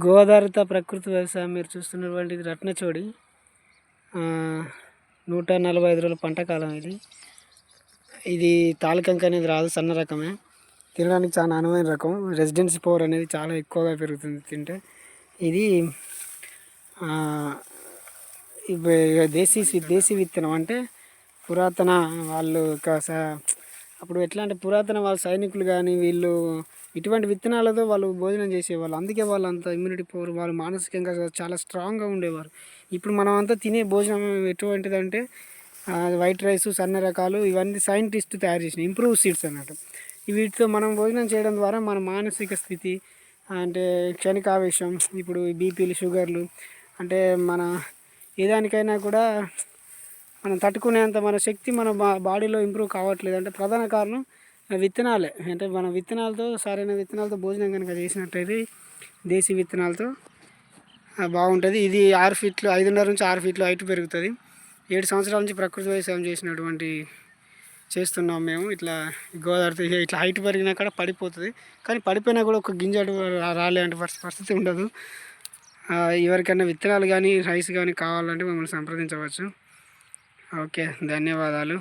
గోదావరిత ప్రకృతి వ్యవసాయం మీరు చూస్తున్నటువంటిది రత్నచోడి 145 రోజుల పంట కాలం ఇది. ఇది తాలికంక అనేది రాదు, సన్న రకమే. తినడానికి చాలా అనువైన రకం. రెసిడెన్సీ పవర్ అనేది చాలా ఎక్కువగా పెరుగుతుంది తింటే. ఇది దేశీ విత్తనం. అంటే పురాతన వాళ్ళు అప్పుడు ఎట్లా అంటే పురాతన వాళ్ళ సైనికులు కానీ వీళ్ళు ఇటువంటి విత్తనాలతో వాళ్ళు భోజనం చేసేవాళ్ళు. అందుకే వాళ్ళు అంత ఇమ్యూనిటీ పవర్, వాళ్ళు మానసికంగా చాలా స్ట్రాంగ్గా ఉండేవారు. ఇప్పుడు మనం అంతా తినే భోజనం ఎటువంటిదంటే వైట్ రైస్, సన్న రకాలు, ఇవన్నీ సైంటిస్ట్ తయారు చేసిన ఇంప్రూవ్ సీడ్స్ అన్నట్టు. వీటితో మనం భోజనం చేయడం ద్వారా మన మానసిక స్థితి అంటే క్షణికావేశం, ఇప్పుడు బీపీలు, షుగర్లు, అంటే మన ఏదానికైనా కూడా మనం తట్టుకునేంత మన శక్తి మన బాడీలో ఇంప్రూవ్ కావట్లేదు. అంటే ప్రధాన కారణం విత్తనాలే. అంటే మన విత్తనాలతో, సరైన విత్తనాలతో భోజనం కనుక చేసినట్టయితే దేశీ విత్తనాలతో బాగుంటుంది. ఇది 6 ఫీట్లు, 5.5 నుంచి 6 ఫీట్లు హైట్ పెరుగుతుంది. 7 సంవత్సరాల నుంచి ప్రకృతి వ్యవసాయం చేస్తున్నాం మేము. ఇట్లా గోదావరి ఇట్లా హైట్ పెరిగినా కూడా పడిపోతుంది. కానీ పడిపోయినా కూడా ఒక గింజ రాలే అంటే పరిస్థితి ఉండదు. ఎవరికైనా విత్తనాలు కానీ రైస్ కానీ కావాలంటే మమ్మల్ని సంప్రదించవచ్చు. ఓకే, ధన్యవాదాలు.